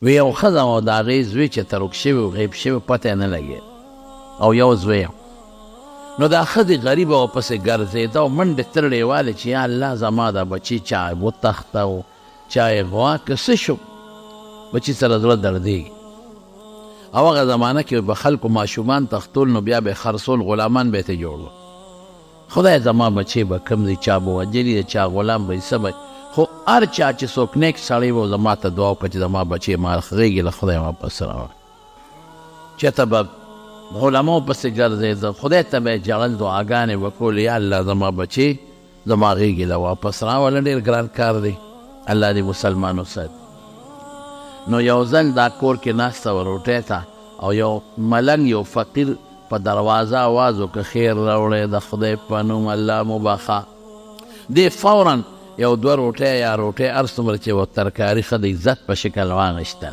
وی یو ښځه وه د هغې زوی چې ترک شوي و غیب شوي پته یې نه لګېد او یو زوی نو دا ښځې غریبه ورپسې ګرځېده او منډې ترړې والې چې یا الله زما دا بچي چا وتښته و چا یې غوا که څه شو بچي سره زړه دردېږي او هغه زمانه کې به خلکو ماشومان تښتول نو بیا به یې خرڅول غلامان به یې ته جوړ خدای زما بچی به کم دی چا به وجلي چا غلام به څه به خو هر چا چې څوک نیک سړی و زما ته دعا وکړه چې زما بچی ما غېږې له خدای واپس راوړه چېرته به علماو پسې ګرځېده خدای ته به یې ژړل دعاګانې به کولې یا الله زما بچی زما غېږې له واپس راوړه ډېر ګران کار دی الله دې مسلمان وساتي نو یو ځل دا کور کې ناسته وه روټۍ ته او یو ملنګ یو فقیر په دروازه آواز وکړه خیر راوړی د خدای په نوم الله مو بخا دې فورا یو دوه روټۍ یا روټۍ هر څومره چې و ترکاري ښه د عزت په شکل واخیسته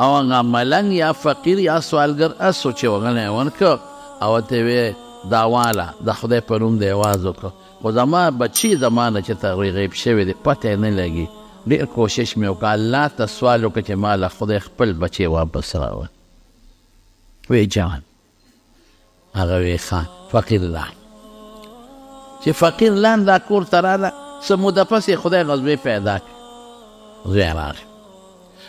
او هغه ملنګ یا فقیر یا سوالګر اس و چې وغلی یې ورکړه او ورته یې دا واله د خدای په نوم دې آواز وکړه خو زما بچي زما نه چې ته غیب شوی دی پته یې نه لګي ډېر کوشش مې وکړه الله ته سوال وکړه چې ما له خدای خپل بچی واپس راوړ وی جان هغه وی ښه فقیر لان چې فقیر لان دا کور ته راله څه موده پس یې خدای غزوی پیدا کړ زوی راغی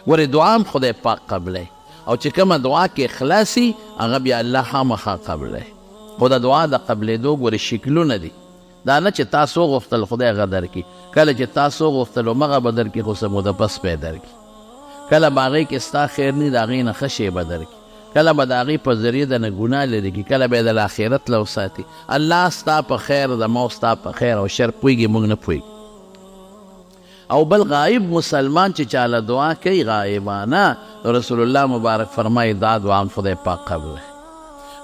ورې دعا هم خدای پاک قبلی او چې کومه دعا کې اخلاصي هغه بیا الله خامخا قبلی خو د دعا د قبلېدو ګورې شکلونه دي دا نه چې تاسو غوښتل خدای هغه درکړي کله چې تاسو غوښتل همغه به درکړي خو څه موده پس به یې درکړي کله به هغې کې ستا خیر نه د هغې نه ښه شی به درکړي کله به د هغې په ذریعه د نه ګناه لرې کړي کله به یې د آخرت له وساتي الله ستا په خیر زما او ستا په خیر او شر پوهېږي موږ نه پوهېږي او بل غایب مسلمان چې چاله دعا کوي غایبانه رسول الله مبارک فرمایي دا دعا هم خدای پاک قبله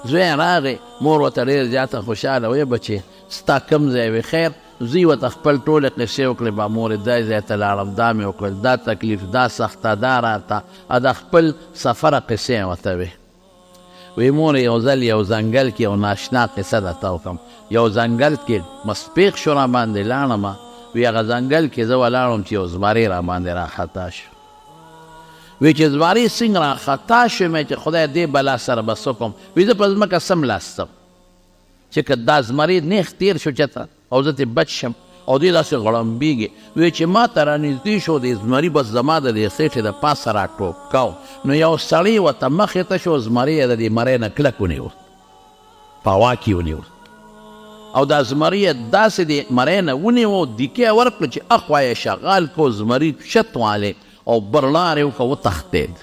زوی راغی مور ورته ډېر زیاته خوشحاله وی بچې ستا کم ځای وي خیر زوی ورته خپل ټولې قصې وکړې با مورې دا ځای ته لاړم دا مې وکړل دا تکلیف دا سخته دا راته د خپل سفره قصې یې ورته وې وی مور یو ځل یو ځنګل کې یو ناشنا قصه درته وکړم یو ځنګل کې مسپېق شو را باندې لاړمه وی هغه ځنګل کې زه ولاړم چې یو زمری را باندې راخطا شو وی چې زمری څنګه راخطا شو مې چې خدای دې بلا سره به څه کوم وی زه په ځمکه سم لاستم چې که دا زمری نیغ تیر شو چېرته او زه ترې بچ شم او دې داسې غړمبېږي وی چې ما ته رانږدې شو د زمري بس زما د دې خېټې د پاسه راټوپ کو نو یو سړی ورته مخې ته شو زمری یې د دې مرۍ نه کلک ونیو په هوا کې ونیو او دا زمری یې داسې د مرۍ نه ونیو دیکې یې ورکړه چې اخوا یې شغال کو زمري شت والې او برلار یې وکړه وتښتېد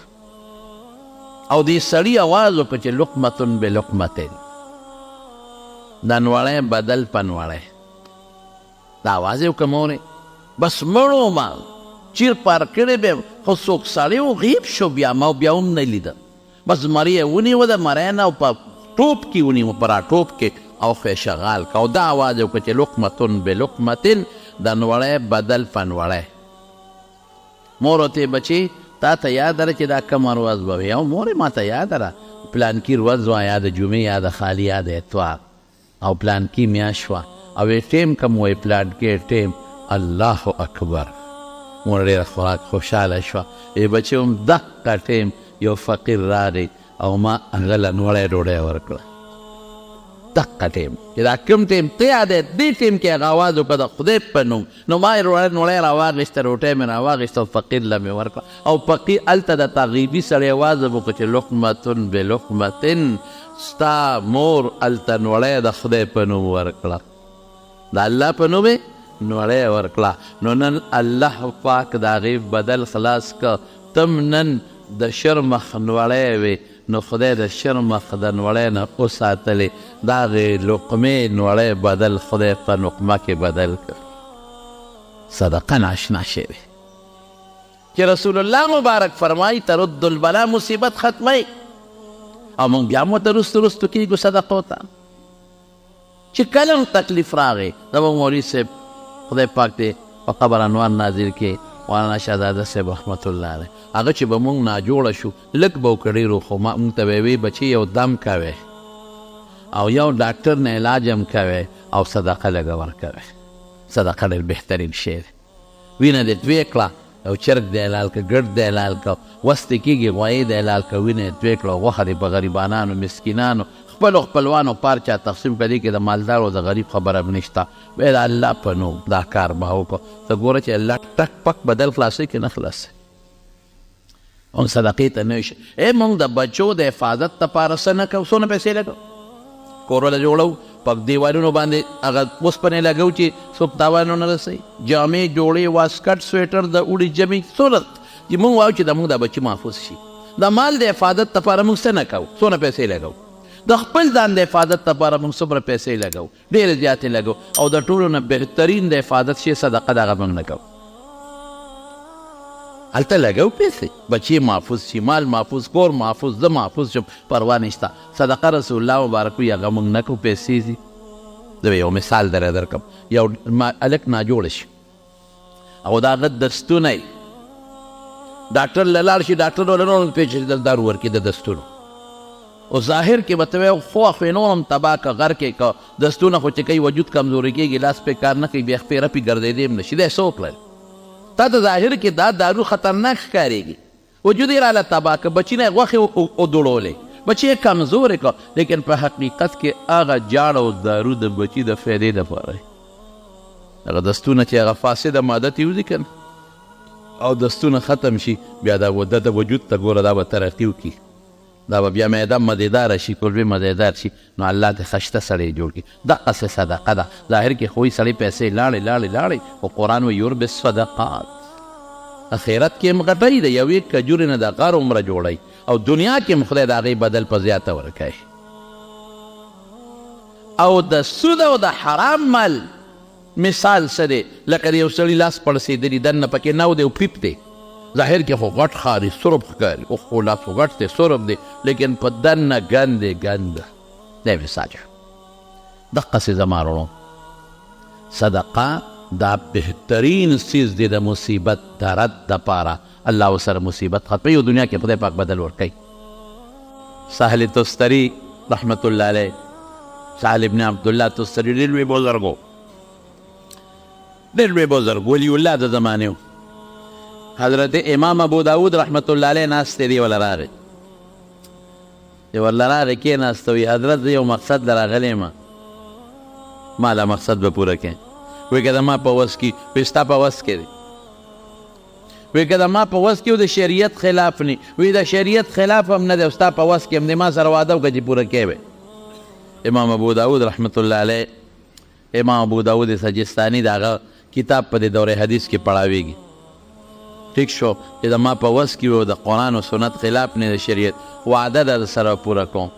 او دې سړي اواز وکړه چې لقمتن بلقمتن د نوړی بدل په نوړی دا آواز یې وکړه مورې بس مړو ما چیر پار کړی به خو څوک سړی و غیب شو بیا ما بیا هم نه لیده بس زمري یې ونیوه د مرۍ نه او په ټوپ کې ونیوه په راټوپ کې او خو یې شغال که او دا آواز یې وکړه چې لقمتن بلقمتن د نوړی بدل په نوړی مور ورته بچې تا ته یاد ده چې دا کومه ورځ به وي او مورې ما ته یاده ده پلانکي ورځ وه یا د جمعې یا د خالي یا د اتوار او پلانکي میاشت وه او ټیم کوم وی پلانکي ټیم الله اکبر مور ډېره خوراک خوشحاله شوه ای بچې هم دقه ټیم یو فقیر راغی او ما هغه له نوړی ډوډۍ ورکړه دقه ټیم چې دا کوم ټیم ته یاد دی دې ټیم کې هغه آواز وکړه د خدای په نوم نو ما یې نوړی راواخېسته روټۍ مې راواخېسته او فقیر له مې ورکړه او فقیر هلته د تغیبي سړی آواز وکړه چې لقمتن بلقمتن ستا مور هلته نوړی د خدای په نوم ورکړه د الله په نوم یې نوړی ورکړه نو نن الله پاک د هغې بدل خلاص که تم نن د شر مخ نوړی وې نو خدای د شر مخ د نوړی نه وساتلې د هغې لقمې نوړی بدل خدای په لقمه کې بدل کړ صدقه ناشنا شوې چې رسول الله مبارک فرمایي ترد البلا مصیبت ختمی او موږ بیا هم ورته رستو رستو کېږو صدقو ته چې کله هم تکلیف راغی زموږ مولوي صاحب خدای پاک دې په قبر انوار نازل کې مولانا شهزاده صاحب رحمت الله علیه هغه چې به موږ ناجوړه شو لږ به وکړه ډېرو خو موږ ته به وی بچي یو دم کوئ او یو ډاکټر نه علاج هم کوئ او صدقه لږه ورکوئ صدقه ډېر بهترین شی دی وینه دې توی کړه او چرګ دی حلال که ګډ دی حلال که وستې کېږي غوایي دی حلال که وینه یې توی کړه غوښه دې په غریبانانو مسکینانو خپلو خپلوانو پار چا تقسیم کړه دې کې د مالدار او د غریب خبره هم نشته بیا د الله په نوم دا کار به وکړو ته ګوره چې الله ټک پک بدل خلاصوي که نه خلاصوي موږ صدقې ته نه شي موږ د بچو د حفاظت دپاره څه نه کوو څونه پیسې لګوو کورونه جوړو په دیوالونو باندې هغه اوسپنې لګو چې څوک تاوان ونه رسوي جامې جوړې واسکټ سویټر د اوړي ژمي څونه چې موږ وایو چې زموږ دا بچي محفوظ شي د مال د حفاظت دپاره موږ څه نه کوو څونه پیسې لګوو د خپل ځان د حفاظت دپاره موږ څومره پیسې لګوو ډېرې زیاتې لګوو او د ټولو نه بهترین د حفاظت شي صدقه دغه موږ نه کوو هلته لګو پیسې بچی محفوظ شي مال محفوظ کور محفوظ زه محفوظ شم پروا نشته صدقه رسول الله مبارک وي هغه موږ نه کوو پیسې دي زه به یو مثال درکړم یو هلک ناجوړه شي او د هغه دستونه یې ډاکټر له لاړ شي ډاکټر له نور پیچېدل دارو ورکړي د دستونو او ظاهر کې به ته وایې خو خو یې نور هم تباه که غر کې که دستونه خو چې کوي وجود کمزوري کېږي لاس پې کار نه کوي بیا خپې رپې ګرځېدی هم نه شي دی څه وکړل تا ته ظاهر کې دا دارو خطرناک ښکارېږي وجود یې راله تباه که بچي نه یې غوښې ودوړولې بچی یې کمزورې که لیکن په حقیقت کې هغه جاړ او دارو د بچي د فایدې دپاره هغه دستونه چې هغه فاسده ماده تې وځي که او دستونه ختم شي بیا دا د وجود ته ګوره دا به ترقي وکړي دا به بیا معده مزېداره شي کولوې مزېدار شي نو الله دې خشته سړی جوړ کړي دقسې صدقه ده ظاهر کې خو سړی پیسې لاړې خو قرآن وایي یربي الصدقات اخرت کې هم غټوي د یوې کجورې نه د غار عمره جوړوي او دنیا کې هم خدای د هغې بدل په زیاته ورکوي او د سود او د حرام مال مثال څه دی لکه د یو سړي لاس پړسېدلي دننه پکې نو دی او پیپ دی ظاهر کې خو غټ ښکاري سرب ښکاري خو لاس خو غټ دی سرب دی لیکن په دننه ګند دی مثال دقسې زما وروڼو صدقه دا بهترین څیز دی د مصیبت د رد دپاره الله ورسره مصیبت ختموي او دنیا کې خدای پاک بدل ورکوي سهل تستري رحمت الله علیه سهل ابن عبدالله تستري ډېر لوی بزرګ ولی الله د زمانې و حضرت امام ابو داود رحمت الله علیه ناست دی وله راغی ورله راغی کېناسته وي حضرت زه یو مقصد له راغلی یم ما دا مقصد به پوره کړې وی که د ما په وس کې وی ستا په وس کې دی وی که د ما په وس کې و د شریعت خلاف نه وی د شریعت خلاف هم نه دی او ستا په وس کې هم دی ما سره واده وکړه چې پوره کې وی امام ابو داود رحمت الله علیه امام ابو داود سجستانی د هغه کتاب په د دور حدیث کې پړاویږي ٹھیک شو چې د ما په وس کې و د قرآن و سنت خلاف نه د شریعت وعده در سره پوره کوم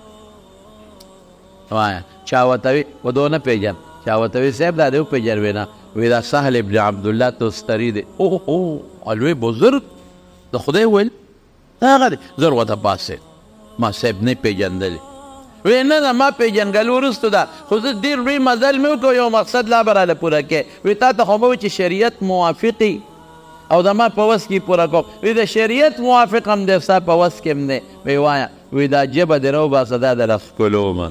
وایه چا ورته وي و دو نه پېژن چا ورته وي صاحب دا دې وپېژن وی نه وی دا سهل ابن عبدالله تستري دی لوی بزرګ د خدای ویل هغه دی زر ورته پاسېد ما صاحب نه پېژندلې وی نه نه ما پېژنګل وروستو ده خو زه ډېر لوی مزل مې وکړو یو مقصد لا به راله پوره کې وی تا ته خو به وي چې شریعت موافقي او د ما په وس کې پوره کوم وی د شریعت موافق هم دی ستا په وس کې هم دی وی وایه وی دا ژبه دې راوباسه دا د ښکلومه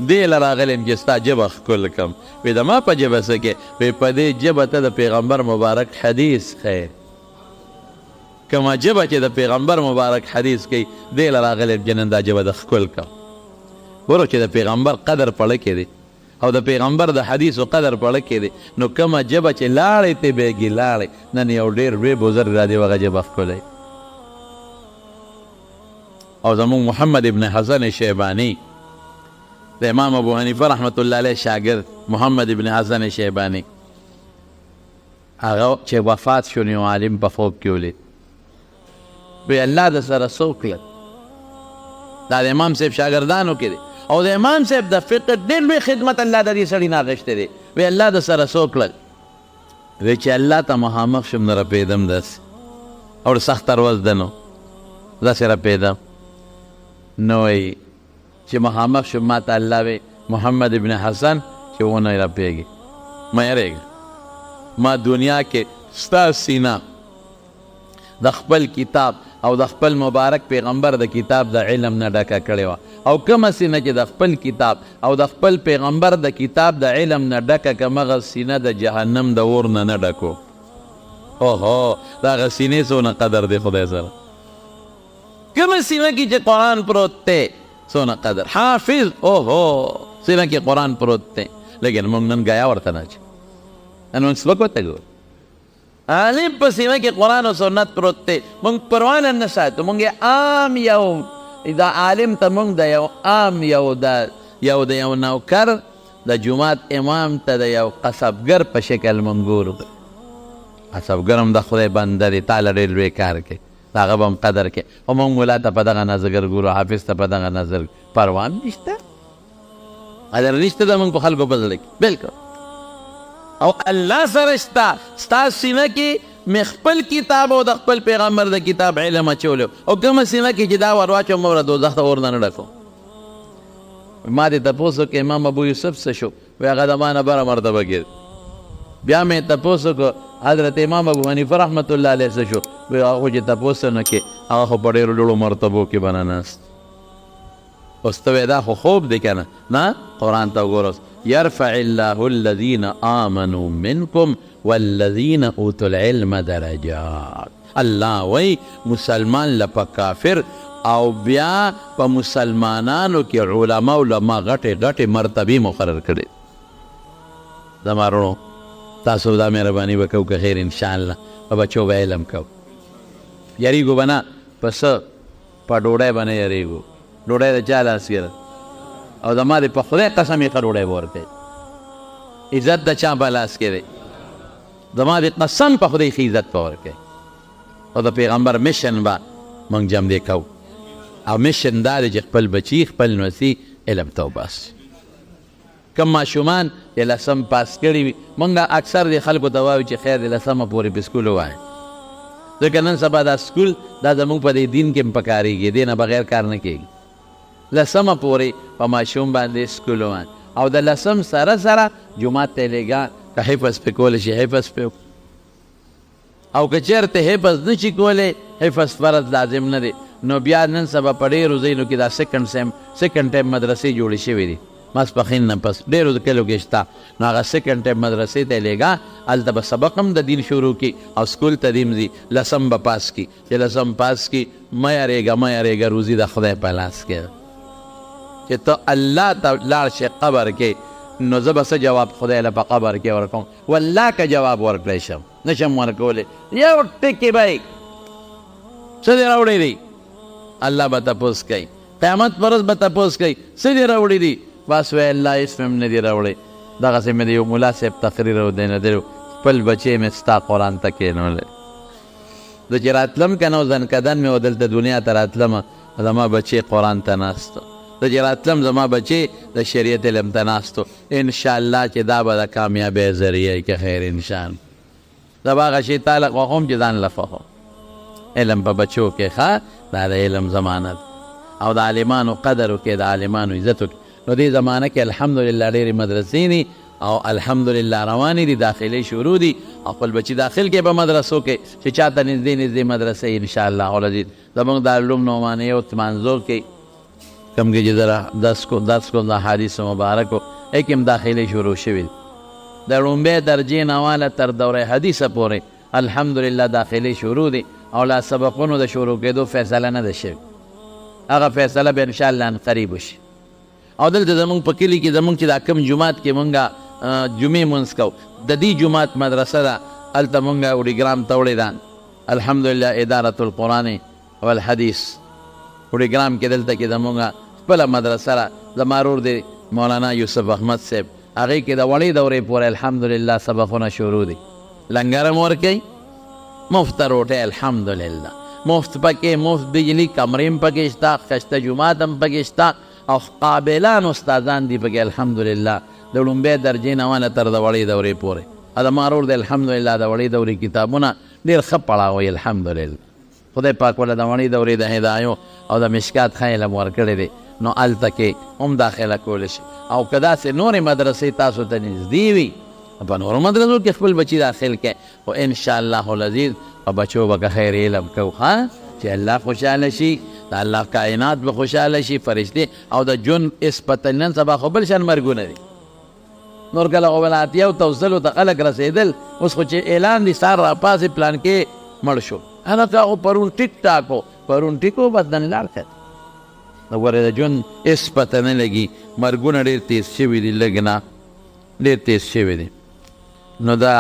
دې له راغلی یم چې ستا ژبه ښکل کړم وی د ما په ژبه څه کې وی په دې ژبه ته د پیغمبر مبارک حدیث خیر کومه ژبه چې د پیغمبر مبارک حدیث کوي دې له راغلی یم چې نن دا ژبه د ښکل کړم ګورو چې د پیغمبر قدر پړه کې دی او د پیغمبر د حدیثو قدر پړه کې دی نو کومه ژبه چې لاړې ته بیګي لاړې نن یو ډېر لوی بزرګ را دی هغه ژبه ښکلی او زموږ محمد ابن حسن شیبانی د امام ابو حنیفه رحمت الله علیه شاګرد محمد ابن حسن شیبانی هغه چې وفات شو نو عالم په خوب کې ولید وی الله د سره څه وکړل دا د امام صاحب شاګردانو کې دی او د امام صاحب د فقه ډېر لوی خدمت الله د دې سړي نه اخیستی دی وی الله د سره څه وکړل وی چې الله ته مخامخ شم نه رپېدم داسې او سخته ورځ ده نو داسې رپېدم نو وی چې مخامخ شم ما ته الله وی محمد ابن حسن چې ونه رپېږي مه یېرېږه ما دنیا کې ستا سینه د خپل کتاب او د خپل مبارک پیغمبر د کتاب د علم نه ډکه کړې وه او کومه سینه چې د خپل کتاب او د خپل پیغمبر د کتاب د علم نه ډکه کمغه سینه د جهنم د اور نه ډکو اوهو دا هغه سینې څونه قدر دی خدای سره کومه سینه کې چې قرآن پروت دی څونه قدر حافظ اوهو سینه کې قرآن پروت دی لیکن موږ نن ګیا ورته نه چې نن موږ سبق ورته ګورو عالم په سینه کې قرآن او سنت پروت دی موږ پروا نه ساتو موږ عام یو دا عالم ته موږ د یو عام یو د یو نوکر د جومات امام ته د یو قصبګر په شکل موږ ګورو قصبګر هم د خدای بنده دی تا له ډېر لوی کار کوي د هغه به هم قدر کوي خو موږ ملا ته په دغه نظر ګورو حافظ ته په دغه نظر پروا هم نشته قدر نشته د موږ په خلکو په زړه کې بلکل او الله سره شته ستا سینه کې مې خپل کتاب او د خپل پیغمبر د کتاب علم اچولی او کومه سینه کې چې دا ور واچوم وره دوزخ ته اور نه ډکوم ما دې تپوس وکړ امام ابو یوسف څه شو وایي هغه د ما نه بره مرتبه ګیر بیا مې تپوس وکړ حضرت امام ابو حنیفه رحمت الله علیه څه شو وایي هغه خو چې تپوس نه کې هغه خو په ډېرو لوړو مرتبو کې به نه ناست اوس ته دا خو خوب دی که نه قرآن ته وګوره يرفع الله الذين آمنوا منكم والذين اوتوا العلم درجات الله وی مسلمان لپا کافر او بیا په مسلمانانو کې علما غټې غټې مرتبې مقرر کړي زما وروڼو تاسو دا مهرباني به کوو که خیر انشاءالله په بچو به علم کوو یریږو به نه په څه په ډوډۍ به نه یریږو ډوډۍ د چا لاس کې او زما د په خدای قسم یې ښه ډوډۍ به ورکوي عزت د چا په لاس کې دی زما د قسم په خدای ښه عزت به ورکوي او د پیغمبر مشن به موږ جمع کوو او مشن دا دی چې خپل بچي خپل نوسي علم ته وباسي کم ماشومان د لسم پاس کړي وي موږ اکثر د خلکو ته وایو چې خیر د لسمه پورې په سکول ووایه ځکه نن سبا دا سکول دا زموږ په دې دین کې هم پکارېږي دې نه بغیر کار نه کېږي لسمه پورې په ماشوم باندې سکول ووایه او د لسم سره سره جومات ته یې لېږه که حفظ پې کولی شي حفظ پې او که چېرته حفظ نه شي کولی حفظ فرض لازم نه دی نو بیا نن سبا په ډېرو ځایونو کې دا سیکنډ ټایم مدرسې جوړې شوې دي ماسپښین نه پس ډېرو کلو کې شته نو هغه سیکنډ ټایم مدرسې ته یې لېږه هلته به سبق هم د دین شروع کړي او سکول ته دې ځي لسم به پاس کړي چې لسم پاس کړي مه یارېږه روزي د خدای په لاس کې چې ته الله ته لاړ شې قبر کې نو زه به څه جواب خدای له په قبر کې ورکوم والله که جواب ورکړی شم نه شم ورکولی یو ټکې به یې څه دې راوړی دی الله به تپوس کوي قیامت پر ورځ به تپوس کوي څه دې راوړي دي بس وایي الله هېڅ مې هم نه دي راوړی دغسې مې د یو ملا صاحب تقریر او دی نه دی خپل بچی مې ستا قرآن ته کښېنولی زه چې راتلم که نه زنکدن مې و دلته دنیا ته راتلمه زما بچی قرآن ته ناست زه چې راتلم زما بچی د شریعت علم ته ناست و انشاءالله چې دا به د کامیابۍ ذریعه که خیر انشاءالله زه به هغه شی تاله خوښوم چې ځان له خوښوم علم په بچو کې ښه دا د علم زمانه ده او د عالمانو قدر وکړي د عالمانو عزت وکړي نو دې زمانه کې الحمدلله ډېرې مدرسې دي او الحمدلله روانې دي داخلې شروع دي او خپل بچي داخل کې په مدرسو کې چې چاته نږدې مدرسې انشاءالله العزیز زموږ دارالعلوم نعمانیه او منظور کې کوم کې چې درس کوم د احادیثو مبارکو هغې کې هم داخلې شروع شوي دي د لومبۍ درجې نه واله تر دوره حدیثه پورې الحمدلله داخلې شروع دي او لا سبقونو د شروع کېدو فیصله نه ده شوې هغه فیصله به انشاءالله ان قریب وشي او دلته زمونږ په کلي کې زمونږ چې دا کوم جومات کې مونږ جمعې مونځ کوو د دې جومات مدرسه ده هلته مونږ وډیګرام ته وړې ده الحمدلله ادارة القرآن والحدیث وډیګرام کې دلته کې زمونږ خپله مدرسه ده زما ورور دی مولانا یوسف احمد صاحب هغې کې د وړې دورې پورې الحمدلله سبقونه شروع دي لنګر هم ورکوي مفت روټۍ الحمدلله مفت پکې مفت بجلی کمرې هم پکې شته ښایسته جومات هم پکې شته او قابلان استادان دي پکې الحمدلله د لومبۍ درجې نه ونه تر د وړې دورې پورې دا ما ورور دی الحمدلله د وړې دورې کتابونه ډېر ښه پړاوی الحمدلله خدای پاک وله د وړې دورې د هدایو او د مشکات ښه علم ورکړی دی نو هلته کې هم داخله کولی شي او که داسې نورې مدرسې تاسو ته نږدې وي په نورو مدرسو کې خپل بچي داخل کړئ خو انشاءالله العزیز په بچو به که خیر علم کوو ښه چې الله خوشحاله شي د الله کائنات به خوشحاله شي فرشتې او د ژوند اسپتل نن سبا خو بل شان مرګونه دي نور کله خو به اتیاو ته وسلو ته خلک رسېدل، اوس خو چې اعلان دي سار راپاسې پلان کې مړ شو. هلکه خو پرون ټیک ټاک و، پرون ټیک و بس دنې لاړ ښه. د ګورې د ژوند هېڅ پته نه لګي، مرګونه ډېر تېز شوي دي، لږ نه ډېر تېز شوي دي. نو دا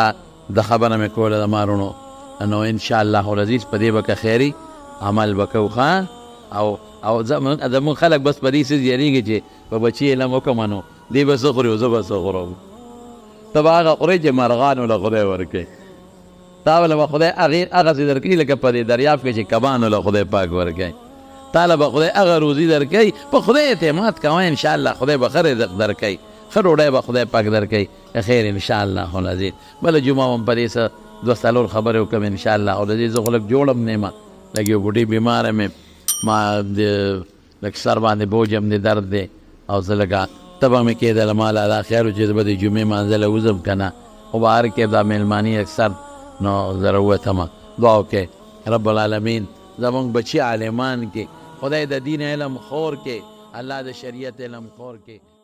د خبره مې کوله د مارونو، نو انشاءالله العزیز په دې به که خیري عمل به کوو ښه. او زمونږ خلک بس په دې څه یېرېږي چې په بچي علم وکړمه نو دی به څه خوري او زه به څه خورم. ته به هغه خورې چې مرغانو له خدای ورکوي، تا به خدای هغسې درکوي لکه په دې دریاب کې چې کبانو له خدای پاک ورکوي. تا به خدای هغه روزي درکوي، په خدای اعتماد کوه انشاءالله خدای به ښه رزق درکوي، ښه ډوډۍ به خدای پاک درکوي که خیر انشاءالله العزیز. بله جمعه هم په دې څه دوه څلور خبرې وکړم انشاءالله العزیز. زه خو لږ جوړ هم نه یم، لږ یو بوډۍ بیماره مې، ما لږ سر باندې بوج هم دی، درد دی، او زه لږه تبه مې کېدله، ما لا دا خیال و چې زه به د جمعې مانځله وځم که نه، خو بهر کې دا مېلماني اکثر نو زه راووتمه. دعا وکړئ رب العالمین زمونږ بچي عالمان کې خدای د دین علم خور کې، الله د شریعت علم خور کې.